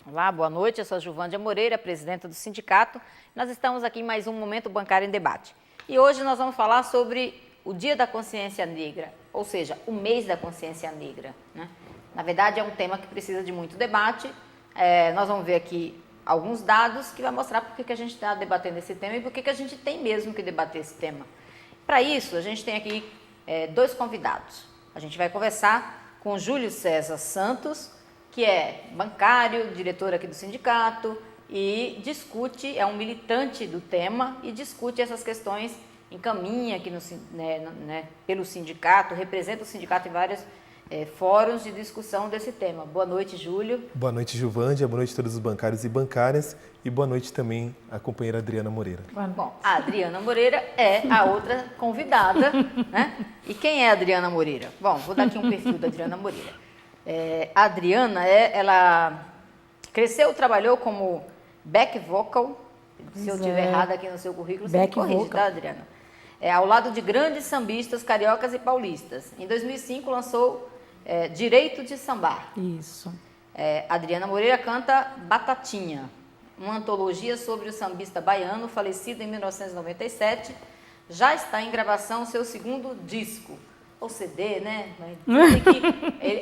Olá, boa noite. Eu sou a Juvândia Moreira, presidenta do sindicato. Nós estamos aqui em mais um Momento Bancário em Debate. E hoje nós vamos falar sobre o Dia da Consciência Negra, ou seja, o mês da consciência negra, né? Na verdade, é um tema que precisa de muito debate. Nós vamos ver aqui alguns dados que vai mostrar por que a gente está debatendo esse tema e por que a gente tem mesmo que debater esse tema. Para isso, a gente tem aqui dois convidados. A gente vai conversar com o Júlio César Santos, que é bancário, diretor aqui do sindicato e discute, é um militante do tema e discute essas questões, encaminha aqui pelo sindicato, representa o sindicato em vários fóruns de discussão desse tema. Boa noite, Júlio. Boa noite, Juvândia. Boa noite a todos os bancários e bancárias. E boa noite também à companheira Adriana Moreira. Bom, a Adriana Moreira é a outra convidada, né? E quem é a Adriana Moreira? Bom, vou dar aqui um perfil da Adriana Moreira. A Adriana, ela cresceu, trabalhou como back vocal, se eu estiver errada aqui no seu currículo, você me corrige, tá, Adriana? Ao lado de grandes sambistas cariocas e paulistas. Em 2005 lançou Direito de Sambar. Isso. Adriana Moreira canta Batatinha, uma antologia sobre o sambista baiano, falecido em 1997. Já está em gravação seu segundo disco. Ou CD, né?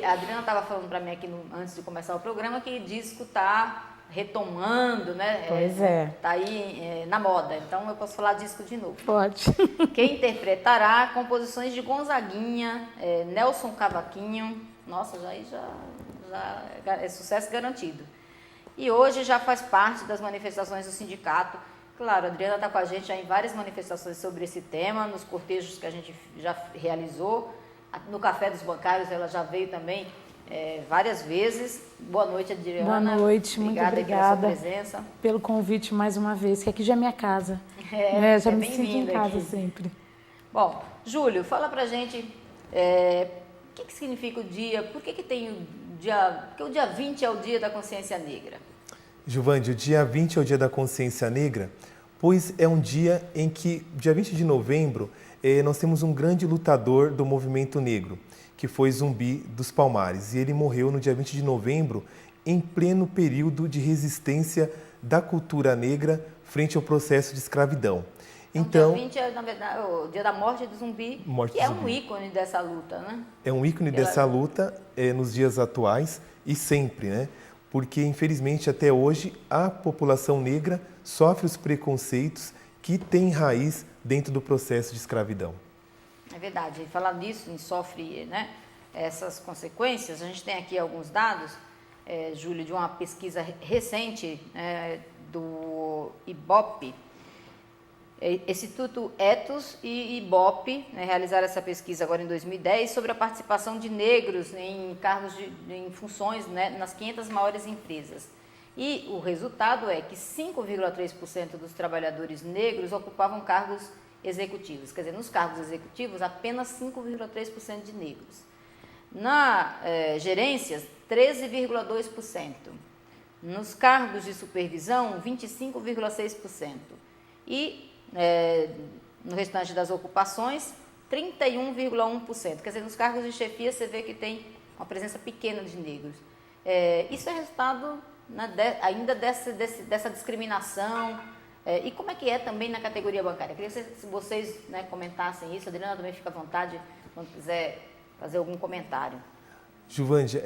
A Adriana estava falando para mim aqui antes de começar o programa que disco está retomando, né? Pois é. Está aí na moda, então eu posso falar disco de novo. Pode. Quem interpretará composições de Gonzaguinha, Nelson Cavaquinho, nossa, já é sucesso garantido. E hoje já faz parte das manifestações do sindicato. Claro, a Adriana está com a gente já em várias manifestações sobre esse tema, nos cortejos que a gente já realizou. No Café dos Bancários ela já veio também várias vezes. Boa noite, Adriana. Boa noite, muito obrigada pela sua presença. Pelo convite mais uma vez, que aqui já é minha casa. Já me sinto em casa aqui. Sempre. Bom, Júlio, fala pra gente o que significa o dia, por que tem o dia, porque o dia 20 é o Dia da Consciência Negra? Juvândia, o dia 20 é o Dia da Consciência Negra, pois é um dia em que, dia 20 de novembro, nós temos um grande lutador do movimento negro, que foi Zumbi dos Palmares. E ele morreu no dia 20 de novembro, em pleno período de resistência da cultura negra frente ao processo de escravidão. Então, dia 20 é, na verdade, o dia da morte do Zumbi, que é um ícone dessa luta, né? É um ícone dessa luta nos dias atuais e sempre, né? Porque, infelizmente, até hoje, a população negra sofre os preconceitos que têm raiz dentro do processo de escravidão. É verdade. Falando nisso, sofre, né, essas consequências, a gente tem aqui alguns dados, Júlio, de uma pesquisa recente do IBOP, Instituto Ethos e IBOP, realizaram essa pesquisa agora em 2010 sobre a participação de negros em cargos em funções, né, nas 500 maiores empresas. E o resultado é que 5,3% dos trabalhadores negros ocupavam cargos executivos. Quer dizer, nos cargos executivos, apenas 5,3% de negros. Na gerências, 13,2%. Nos cargos de supervisão, 25,6%. E no restante das ocupações, 31,1%. Quer dizer, nos cargos de chefia você vê que tem uma presença pequena de negros. Isso é resultado ainda dessa discriminação. E como é que é também na categoria bancária? Queria que vocês comentassem isso. A Adriana também fica à vontade quando quiser fazer algum comentário. Juvândia,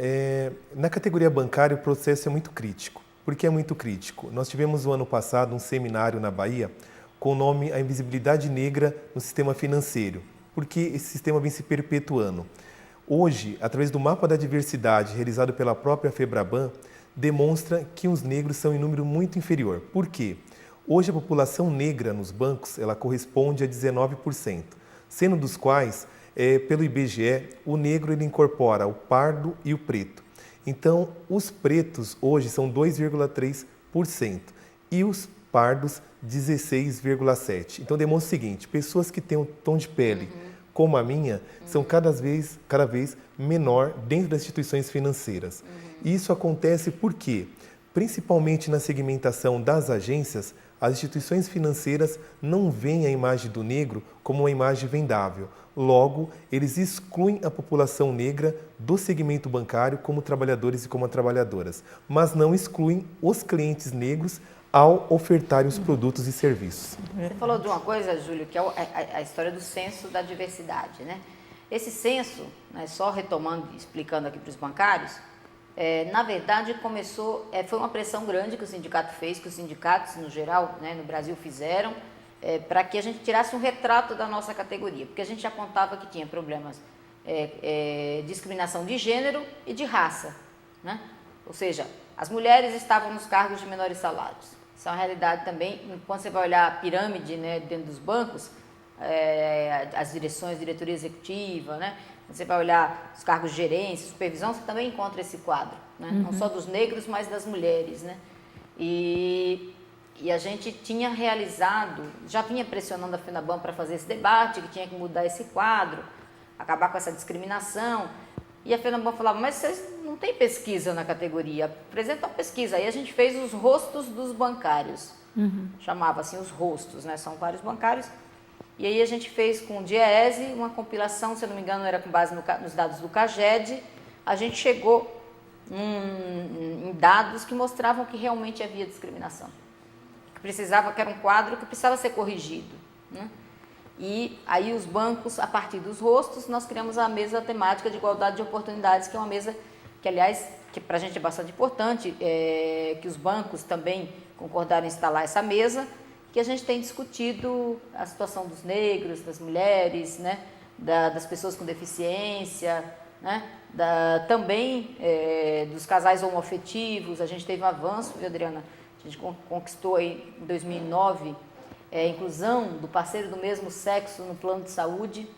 na categoria bancária o processo é muito crítico. Por que é muito crítico? Nós tivemos no ano passado um seminário na Bahia com o nome A Invisibilidade Negra no Sistema Financeiro, porque esse sistema vem se perpetuando. Hoje, através do mapa da diversidade realizado pela própria FEBRABAN, demonstra que os negros são em número muito inferior. Por quê? Hoje a população negra nos bancos ela corresponde a 19%, sendo dos quais, pelo IBGE, o negro ele incorpora o pardo e o preto. Então, os pretos hoje são 2,3% e os pardos 16,7%. Então, demonstra o seguinte, pessoas que têm um tom de pele como a minha são cada vez menor dentro das instituições financeiras. E isso acontece por quê? Principalmente na segmentação das agências, as instituições financeiras não veem a imagem do negro como uma imagem vendável. Logo, eles excluem a população negra do segmento bancário como trabalhadores e como trabalhadoras, mas não excluem os clientes negros ao ofertarem os produtos e serviços. Você falou de uma coisa, Júlio, que é a história do censo da diversidade, né? Esse censo, né, só retomando e explicando aqui para os bancários, na verdade começou, foi uma pressão grande que o sindicato fez, que os sindicatos no geral, né, no Brasil fizeram, para que a gente tirasse um retrato da nossa categoria, porque a gente apontava que tinha problemas de discriminação de gênero e de raça, né? Ou seja, as mulheres estavam nos cargos de menores salários. Isso é uma realidade também. Quando você vai olhar a pirâmide, né, dentro dos bancos, as direções, diretoria executiva, né? Você vai olhar os cargos de gerência, supervisão, você também encontra esse quadro, né? Não só dos negros, mas das mulheres, né? E a gente tinha realizado, já vinha pressionando a FENABAN para fazer esse debate, que tinha que mudar esse quadro, acabar com essa discriminação. E a FENABAN falava, mas vocês não têm pesquisa na categoria, apresenta uma pesquisa. Aí a gente fez os rostos dos bancários, chamava assim os rostos, né? São vários bancários. E aí a gente fez com o DIEESE uma compilação, se eu não me engano era com base nos dados do CAGED, a gente chegou em dados que mostravam que realmente havia discriminação. Que era um quadro que precisava ser corrigido, né? E aí os bancos, a partir dos rostos, nós criamos a mesa temática de igualdade de oportunidades, que é uma mesa que, aliás, que para a gente é bastante importante, que os bancos também concordaram em instalar essa mesa, que a gente tem discutido a situação dos negros, das mulheres, né, das pessoas com deficiência, né, também dos casais homoafetivos. A gente teve um avanço, viu, Adriana? A gente conquistou aí, em 2009 a inclusão do parceiro do mesmo sexo no plano de saúde.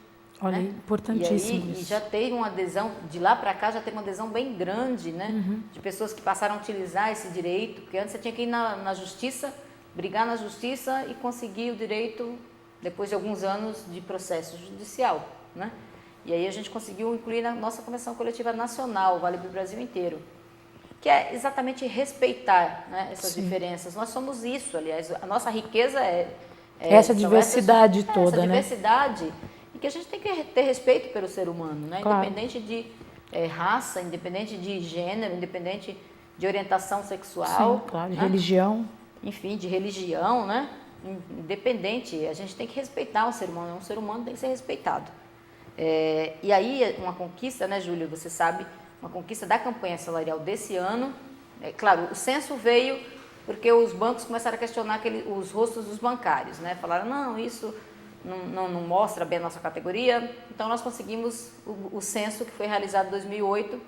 Olha, né? Importantíssimo. E já teve uma adesão, de lá para cá já teve uma adesão bem grande, né? De pessoas que passaram a utilizar esse direito, porque antes você tinha que ir na justiça, brigar na justiça e conseguir o direito depois de alguns anos de processo judicial, né? E aí a gente conseguiu incluir na nossa Convenção Coletiva Nacional, vale para o Brasil inteiro, que é exatamente respeitar, né, essas diferenças. Nós somos isso, aliás, a nossa riqueza essa diversidade toda, essa diversidade, e que a gente tem que ter respeito pelo ser humano, né? Claro. Independente de raça, independente de gênero, independente de orientação sexual. Sim, claro, de né? religião. Enfim, de religião, né? Independente, a gente tem que respeitar o ser humano, um ser humano tem que ser respeitado. E aí, uma conquista, né, Júlio, você sabe, uma conquista da campanha salarial desse ano. Claro, o censo veio porque os bancos começaram a questionar os rostos dos bancários, né? Falaram, não, isso não mostra bem a nossa categoria. Então, nós conseguimos o censo que foi realizado em 2008.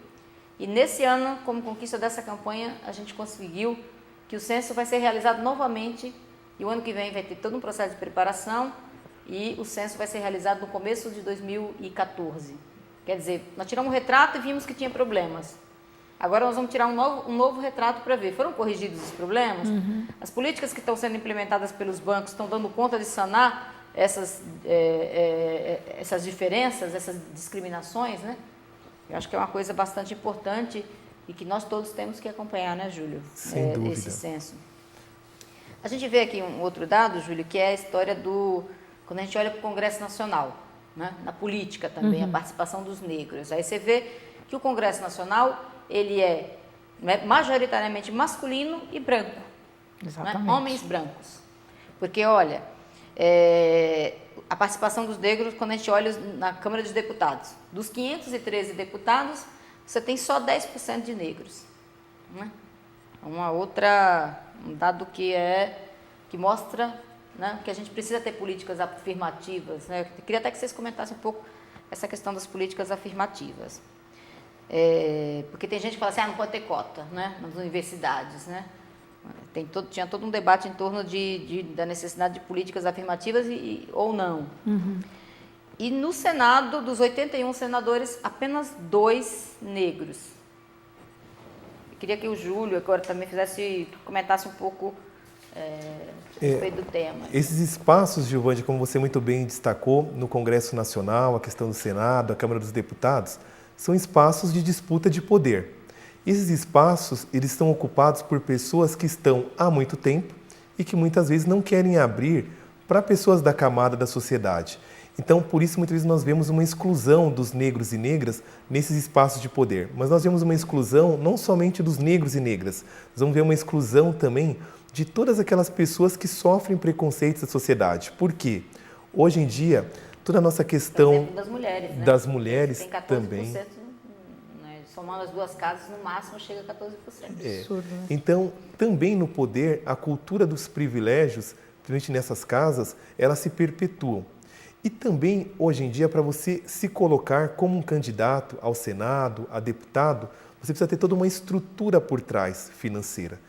E nesse ano, como conquista dessa campanha, a gente conseguiu que o censo vai ser realizado novamente. E o ano que vem vai ter todo um processo de preparação. E o censo vai ser realizado no começo de 2014. Quer dizer, nós tiramos um retrato e vimos que tinha problemas. Agora nós vamos tirar um novo retrato para ver. Foram corrigidos os problemas? As políticas que estão sendo implementadas pelos bancos estão dando conta de sanar essas diferenças, essas discriminações, né? Eu acho que é uma coisa bastante importante e que nós todos temos que acompanhar, né, Júlio? Sem dúvida. Esse censo. A gente vê aqui um outro dado, Júlio, que é a história quando a gente olha para o Congresso Nacional, né? Na política também, a participação dos negros. Aí você vê que o Congresso Nacional, ele é majoritariamente masculino e branco. Exatamente. Né? Homens brancos. Porque, olha, a participação dos negros, quando a gente olha na Câmara dos Deputados, dos 513 deputados, você tem só 10% de negros. Né? Um dado que mostra, né, que a gente precisa ter políticas afirmativas, né? Eu queria até que vocês comentassem um pouco essa questão das políticas afirmativas. Porque tem gente que fala assim, não pode ter cota, né, nas universidades, né? Tinha todo um debate em torno da necessidade de políticas afirmativas ou não. E no Senado, dos 81 senadores, apenas 2 negros. Eu queria que o Júlio agora também comentasse um pouco a respeito do tema. Esses espaços, Giovanni, como você muito bem destacou, no Congresso Nacional, a questão do Senado, a Câmara dos Deputados, são espaços de disputa de poder. Esses espaços, eles estão ocupados por pessoas que estão há muito tempo e que muitas vezes não querem abrir para pessoas da camada da sociedade. Então, por isso, muitas vezes nós vemos uma exclusão dos negros e negras nesses espaços de poder. Mas nós vemos uma exclusão não somente dos negros e negras, nós vamos ver uma exclusão também de todas aquelas pessoas que sofrem preconceitos da sociedade. Por quê? Hoje em dia, toda a nossa questão... Por exemplo, das mulheres, né? Das mulheres tem 14%, também. Né? Somando as duas casas, no máximo chega a 14%. Absurdo, né? Então, também no poder, a cultura dos privilégios, principalmente nessas casas, elas se perpetuam. E também, hoje em dia, para você se colocar como um candidato ao Senado, a deputado, você precisa ter toda uma estrutura por trás financeira.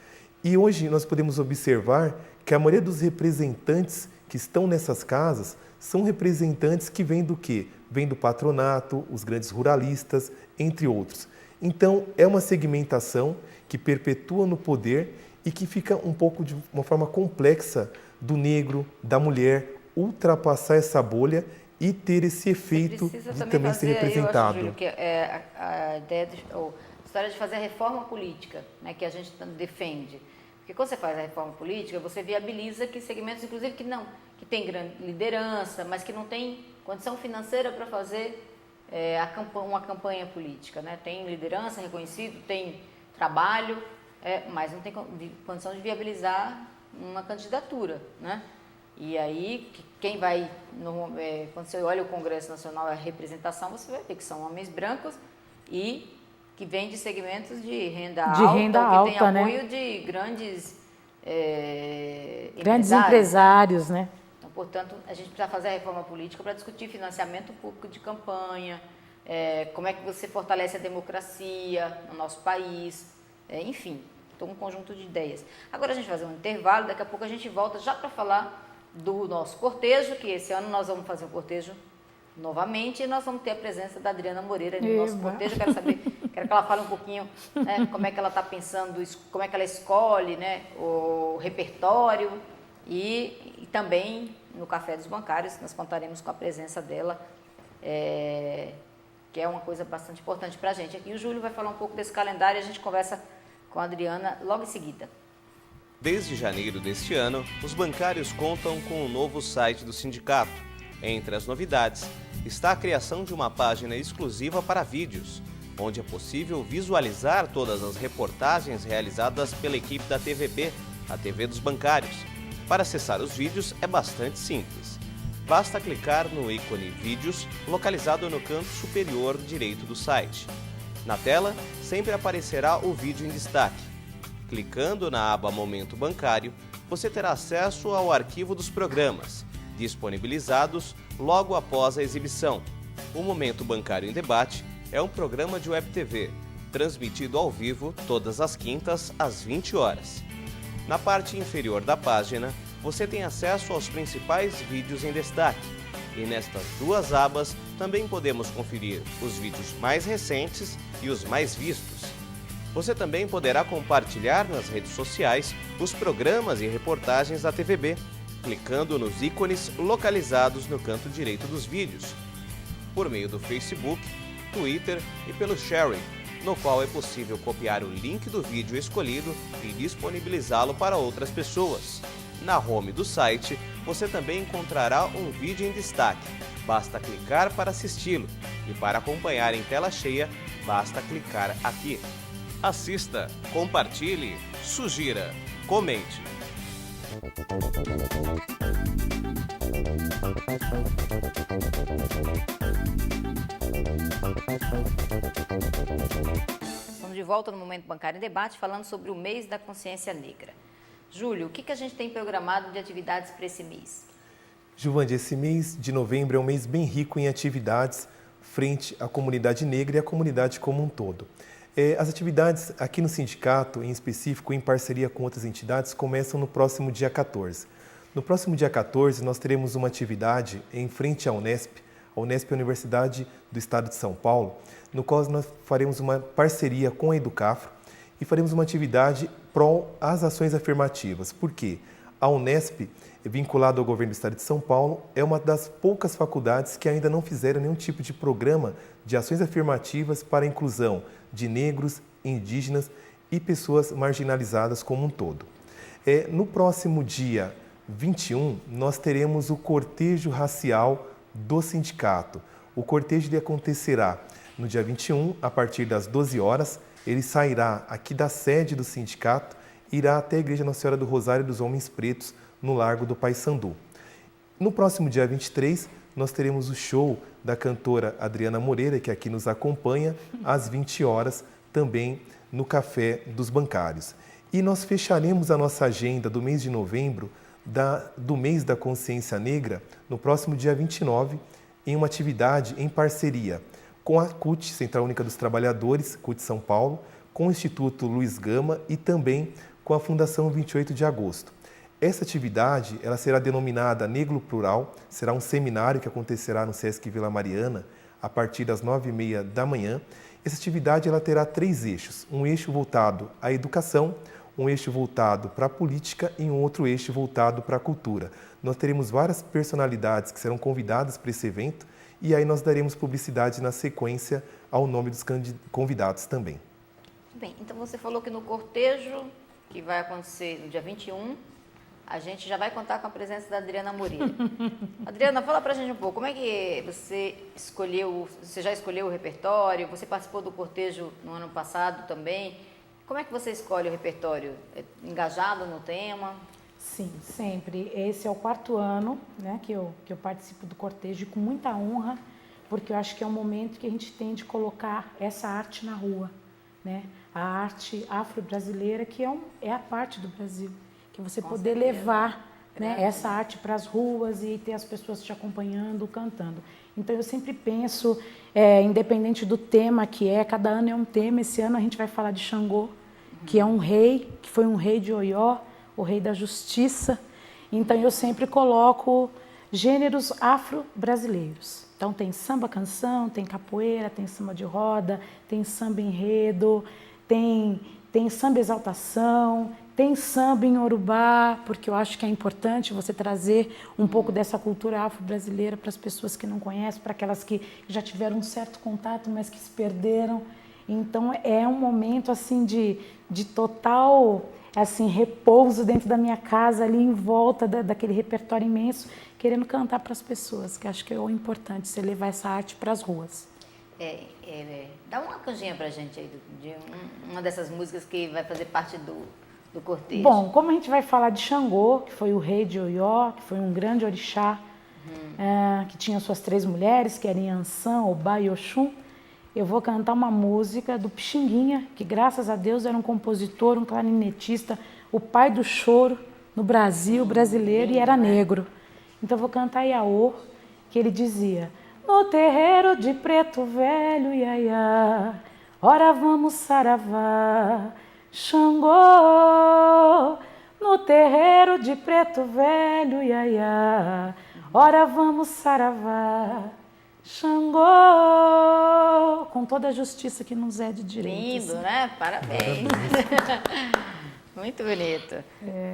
E hoje nós podemos observar que a maioria dos representantes que estão nessas casas são representantes que vêm do quê? Vêm do patronato, os grandes ruralistas, entre outros. Então, é uma segmentação que perpetua no poder e que fica um pouco de uma forma complexa do negro, da mulher, ultrapassar essa bolha e ter esse efeito de também ser representado. Eu acho, Júlio, que a ideia a história de fazer a reforma política, né, que a gente defende. Porque quando você faz a reforma política, você viabiliza que segmentos, inclusive, que tem grande liderança, mas que não tem condição financeira para fazer uma campanha política. Né? Tem liderança reconhecido, tem trabalho, mas não tem condição de viabilizar uma candidatura, né? E aí, quem vai, quando você olha o Congresso Nacional, a representação, você vai ver que são homens brancos e que vêm de segmentos de renda alta, que tem apoio, né? De grandes empresários, né? Então, portanto, a gente precisa fazer a reforma política para discutir financiamento público de campanha, como é que você fortalece a democracia no nosso país, enfim, um conjunto de ideias. Agora a gente vai fazer um intervalo, daqui a pouco a gente volta já para falar do nosso cortejo, que esse ano nós vamos fazer um cortejo novamente e nós vamos ter a presença da Adriana Moreira no nosso cortejo. Quero que ela fale um pouquinho, né, como é que ela está pensando, como é que ela escolhe, né, o repertório e também no Café dos Bancários nós contaremos com a presença dela, que é uma coisa bastante importante para a gente. Aqui o Júlio vai falar um pouco desse calendário e a gente conversa com a Adriana logo em seguida. Desde janeiro deste ano, os bancários contam com um novo site do sindicato. Entre as novidades, está a criação de uma página exclusiva para vídeos, onde é possível visualizar todas as reportagens realizadas pela equipe da TVB, a TV dos Bancários. Para acessar os vídeos é bastante simples. Basta clicar no ícone Vídeos, localizado no canto superior direito do site. Na tela, sempre aparecerá o vídeo em destaque. Clicando na aba Momento Bancário, você terá acesso ao arquivo dos programas, disponibilizados logo após a exibição. O Momento Bancário em Debate é um programa de Web TV, transmitido ao vivo todas as quintas às 20 horas. Na parte inferior da página, você tem acesso aos principais vídeos em destaque. E nestas duas abas também podemos conferir os vídeos mais recentes e os mais vistos. Você também poderá compartilhar nas redes sociais os programas e reportagens da TVB, clicando nos ícones localizados no canto direito dos vídeos, por meio do Facebook, Twitter e pelo sharing, no qual é possível copiar o link do vídeo escolhido e disponibilizá-lo para outras pessoas. Na home do site, você também encontrará um vídeo em destaque. Basta clicar para assisti-lo e para acompanhar em tela cheia, basta clicar aqui. Assista, compartilhe, sugira, comente. Estamos de volta no Momento Bancário em Debate, falando sobre o mês da consciência negra. Júlio, o que a gente tem programado de atividades para esse mês? Giovande, esse mês de novembro é um mês bem rico em atividades frente à comunidade negra e à comunidade como um todo. As atividades aqui no sindicato, em específico, em parceria com outras entidades, começam no próximo dia 14. No próximo dia 14, nós teremos uma atividade em frente à Unesp. A Unesp é a Universidade do Estado de São Paulo, no qual nós faremos uma parceria com a Educafro e faremos uma atividade pró às ações afirmativas. Por quê? A Unesp, vinculada ao governo do Estado de São Paulo, é uma das poucas faculdades que ainda não fizeram nenhum tipo de programa de ações afirmativas para a inclusão de negros, indígenas e pessoas marginalizadas como um todo. No próximo dia 21, nós teremos o cortejo racial do sindicato. O cortejo acontecerá no dia 21, a partir das 12 horas. Ele sairá aqui da sede do sindicato, irá até a Igreja Nossa Senhora do Rosário dos Homens Pretos, no Largo do Paissandu. No próximo dia 23, nós teremos o show da cantora Adriana Moreira, que aqui nos acompanha, às 20 horas, também no Café dos Bancários. E nós fecharemos a nossa agenda do mês de novembro, do mês da Consciência Negra, no próximo dia 29, em uma atividade em parceria com a CUT, Central Única dos Trabalhadores, CUT São Paulo, com o Instituto Luiz Gama e também com a Fundação 28 de Agosto. Essa atividade ela será denominada Negro Plural, será um seminário que acontecerá no Sesc Vila Mariana a partir das 9h30 da manhã. Essa atividade ela terá 3 eixos, um eixo voltado à educação, um eixo voltado para a política e um outro eixo voltado para a cultura. Nós teremos várias personalidades que serão convidadas para esse evento e aí nós daremos publicidade na sequência ao nome dos convidados também. Bem, então você falou que no cortejo, que vai acontecer no dia 21, a gente já vai contar com a presença da Adriana Moreira. Adriana, fala pra gente um pouco, como é que você já escolheu o repertório? Você participou do cortejo no ano passado também. Como é que você escolhe o repertório? É engajado no tema? Sim, sempre. Esse é o 4º ano, né, que eu participo do cortejo, com muita honra, porque eu acho que é um momento que a gente tem de colocar essa arte na rua, né? A arte afro-brasileira, que é a parte do Brasil, que você poder levar, né, essa arte para as ruas e ter as pessoas te acompanhando, cantando. Então eu sempre penso, independente do tema que cada ano é um tema. Esse ano a gente vai falar de Xangô, que é um rei, que foi um rei de Oió, o rei da justiça. Então eu sempre coloco gêneros afro-brasileiros. Então tem samba canção, tem capoeira, tem samba de roda, tem samba enredo, tem samba exaltação, tem samba em Urubá, porque eu acho que é importante você trazer um pouco dessa cultura afro-brasileira para as pessoas que não conhecem, para aquelas que já tiveram um certo contato, mas que se perderam. Então é um momento assim de total assim repouso dentro da minha casa, ali em volta daquele repertório imenso, querendo cantar para as pessoas, que acho que é o importante, você levar essa arte para as ruas. Dá uma canjinha pra gente aí de uma dessas músicas que vai fazer parte do cortejo. Bom, como a gente vai falar de Xangô, que foi o rei de Oió, que foi um grande orixá, que tinha suas 3 mulheres, que eram Iansã, Obá e Oxum, eu vou cantar uma música do Pixinguinha, que graças a Deus era um compositor, um clarinetista, o pai do choro no Brasil, brasileiro, e era negro. Então eu vou cantar Iaô, que ele dizia: no terreiro de Preto Velho, iaiá, ora vamos saravá, Xangô. No terreiro de Preto Velho, iaiá, ora vamos saravá, Xangô. Com toda a justiça que nos é de direito. Lindo, assim, né? Parabéns. Muito bonito.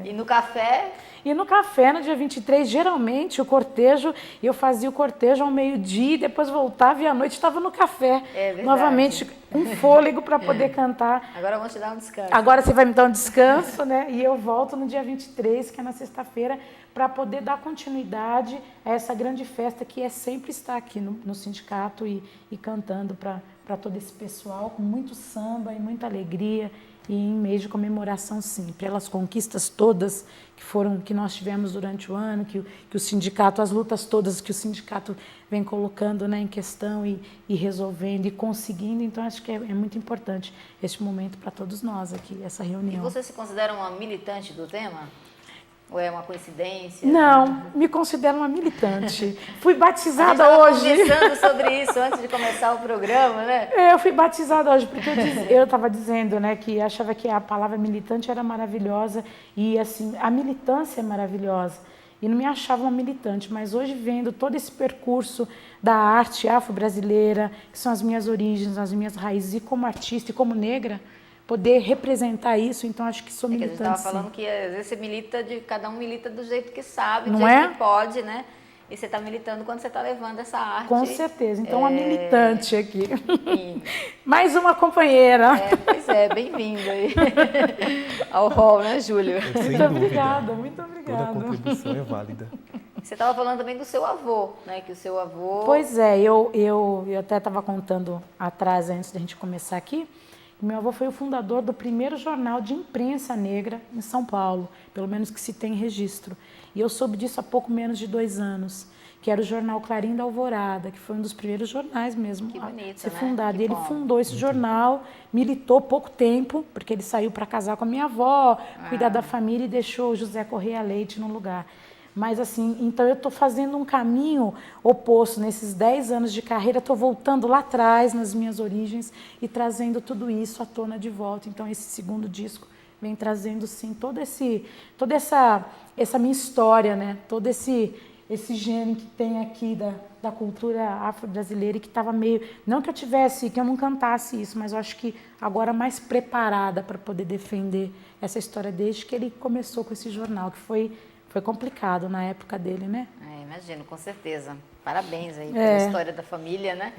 E no café? E no café, no dia 23, geralmente o cortejo, eu fazia o cortejo ao meio-dia e depois voltava e à noite estava no café. Novamente, com fôlego para poder cantar. Agora vamos te dar um descanso. Agora você vai me dar um descanso, né? E eu volto no dia 23, que é na sexta-feira, para poder dar continuidade a essa grande festa que é sempre estar aqui no sindicato e cantando para todo esse pessoal, com muito samba e muita alegria. E em mês de comemoração, sim, pelas conquistas todas que nós tivemos durante o ano, que o sindicato, as lutas todas que o sindicato vem colocando, né, em questão e resolvendo e conseguindo. Então, acho que é muito importante este momento para todos nós aqui, essa reunião. E você se considera uma militante do tema? Ou é uma coincidência? Não, me considero uma militante. Fui batizada hoje. Conversando sobre isso antes de começar o programa, né? Eu fui batizada hoje, porque eu estava dizendo, né, que achava que a palavra militante era maravilhosa e, assim, a militância é maravilhosa. E não me achava uma militante, mas hoje vendo todo esse percurso da arte afro-brasileira, que são as minhas origens, as minhas raízes, e como artista e como negra, poder representar isso, então acho que sou militante. A gente estava falando que às vezes você milita, cada um milita do jeito que sabe, do não jeito é? que pode, né? E você está militando quando você está levando essa arte. Com certeza. Então, uma militante aqui. Sim. Mais uma companheira. Pois é, bem-vindo aí ao hall, né, Júlio? Sem Muito dúvida. obrigada, muito Toda obrigada. contribuição é válida. Você estava falando também do seu avô, né? Que o seu avô... Pois é, eu até estava contando atrás, antes da gente começar aqui, meu avô foi o fundador do primeiro jornal de imprensa negra em São Paulo, pelo menos que se tem registro. E eu soube disso há pouco menos de 2 anos, que era o jornal Clarim da Alvorada, que foi um dos primeiros jornais mesmo Que bonito, a ser né? fundado. Que E ele bom. fundou esse jornal, militou pouco tempo, porque ele saiu para casar com a minha avó, cuidar da família e deixou o José Correia Leite no lugar. Mas assim, então eu estou fazendo um caminho oposto. Nesses 10 anos de carreira, estou voltando lá atrás, nas minhas origens, e trazendo tudo isso à tona de volta. Então esse segundo disco vem trazendo, sim, toda essa minha história, né? Todo esse gênero que tem aqui da cultura afro-brasileira e que estava meio... Não que eu não cantasse isso, mas eu acho que agora mais preparada para poder defender essa história desde que ele começou com esse jornal, que foi complicado na época dele, né? Imagino, com certeza. Parabéns aí pela história da família, né?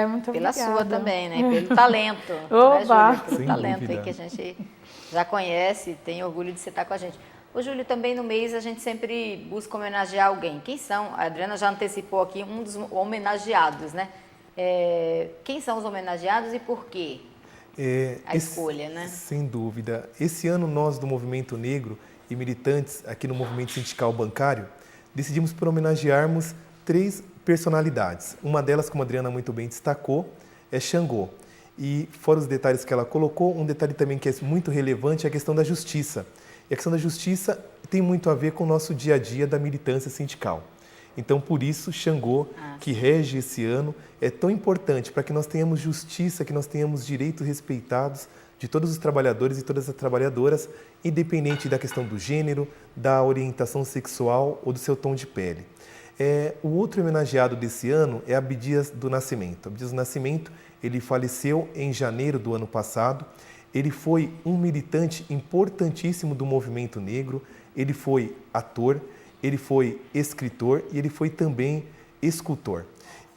Muito Pela obrigada. sua também, né? Pelo talento. Oba! Né, Júlio? Pelo Sem talento dúvida. aí que a gente já conhece, tem orgulho de você estar com a gente. Ô, Júlio, também no mês a gente sempre busca homenagear alguém. Quem são? A Adriana já antecipou aqui um dos homenageados, né? Quem são os homenageados e por quê? A escolha, né? Sem dúvida. Esse ano nós do Movimento Negro e militantes aqui no Movimento Sindical Bancário decidimos por homenagearmos 3 personalidades. Uma delas, como a Adriana muito bem destacou, é Xangô. E fora os detalhes que ela colocou, um detalhe também que é muito relevante é a questão da justiça. E a questão da justiça tem muito a ver com o nosso dia a dia da militância sindical. Então, por isso, Xangô, que rege esse ano, é tão importante para que nós tenhamos justiça, que nós tenhamos direitos respeitados de todos os trabalhadores e todas as trabalhadoras, independente da questão do gênero, da orientação sexual ou do seu tom de pele. O outro homenageado desse ano é Abdias do Nascimento. Abdias do Nascimento, ele faleceu em janeiro do ano passado. Ele foi um militante importantíssimo do movimento negro, ele foi ator, ele foi escritor e ele foi também escultor.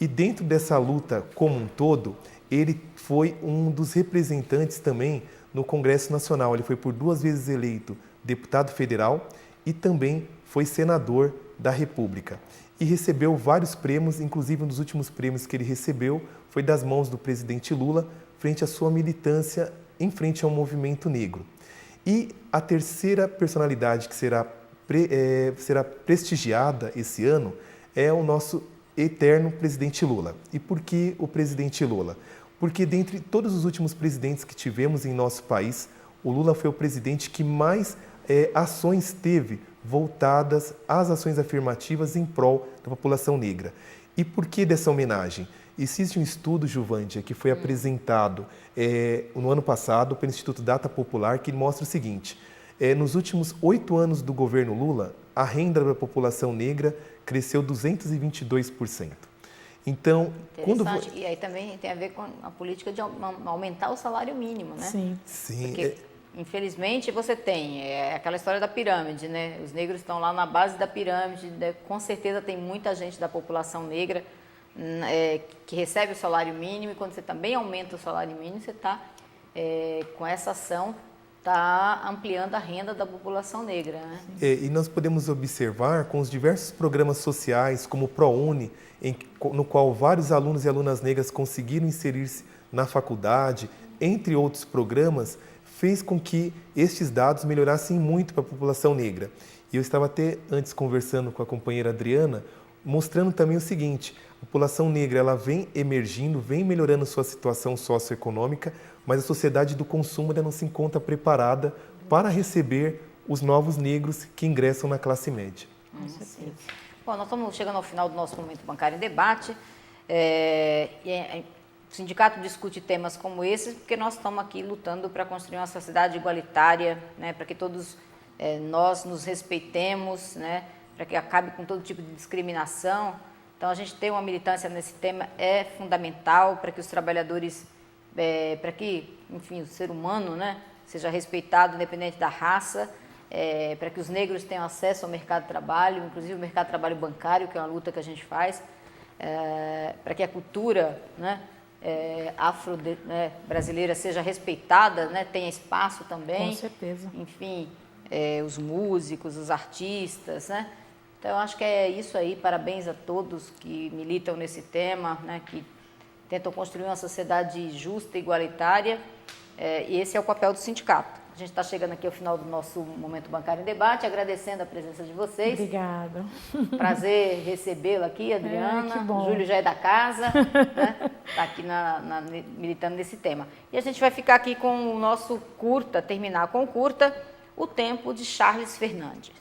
E dentro dessa luta como um todo, ele foi um dos representantes também no Congresso Nacional. Ele foi por 2 vezes eleito deputado federal e também foi senador da República. E recebeu vários prêmios, inclusive um dos últimos prêmios que ele recebeu foi das mãos do presidente Lula, frente à sua militância em frente ao movimento negro. E a terceira personalidade que será prestigiada esse ano é o nosso eterno presidente Lula. E por que o presidente Lula? Porque dentre todos os últimos presidentes que tivemos em nosso país, o Lula foi o presidente que mais ações teve voltadas às ações afirmativas em prol da população negra. E por que dessa homenagem? Existe um estudo, Juvândia, que foi apresentado no ano passado pelo Instituto Data Popular, que mostra o seguinte: nos últimos 8 anos do governo Lula, a renda da população negra cresceu 222%. Então, interessante. E aí também tem a ver com a política de aumentar o salário mínimo, né? Sim. Sim. Porque, infelizmente, você tem aquela história da pirâmide, né? Os negros estão lá na base da pirâmide, né? Com certeza tem muita gente da população negra que recebe o salário mínimo, e quando você também aumenta o salário mínimo, você está, com essa ação, está ampliando a renda da população negra, né? E nós podemos observar com os diversos programas sociais, como o ProUni, no qual vários alunos e alunas negras conseguiram inserir-se na faculdade, entre outros programas, fez com que estes dados melhorassem muito para a população negra. E eu estava até antes conversando com a companheira Adriana, mostrando também o seguinte: a população negra ela vem emergindo, vem melhorando sua situação socioeconômica, mas a sociedade do consumo ainda não se encontra preparada para receber os novos negros que ingressam na classe média. Sim. Bom, nós estamos chegando ao final do nosso Momento Bancário em Debate. O sindicato discute temas como esses porque nós estamos aqui lutando para construir uma sociedade igualitária, né, para que todos nós nos respeitemos, né, para que acabe com todo tipo de discriminação. Então, a gente ter uma militância nesse tema é fundamental para que os trabalhadores, para que, enfim, o ser humano, né, seja respeitado independente da raça. para que os negros tenham acesso ao mercado de trabalho, inclusive o mercado de trabalho bancário, que é uma luta que a gente faz, para que a cultura, né, brasileira seja respeitada, né, tenha espaço também. Com certeza. Enfim, os músicos, os artistas, né? Então, eu acho que é isso aí. Parabéns a todos que militam nesse tema, né, que tentam construir uma sociedade justa e igualitária. E esse é o papel do sindicato. A gente está chegando aqui ao final do nosso Momento Bancário em Debate, agradecendo a presença de vocês. Obrigada. Prazer recebê-la aqui, Adriana. Que bom. Júlio já é da casa, né? Está aqui militando nesse tema. E a gente vai ficar aqui com o nosso curta, terminar com o curta, O Tempo de Charles Fernandes.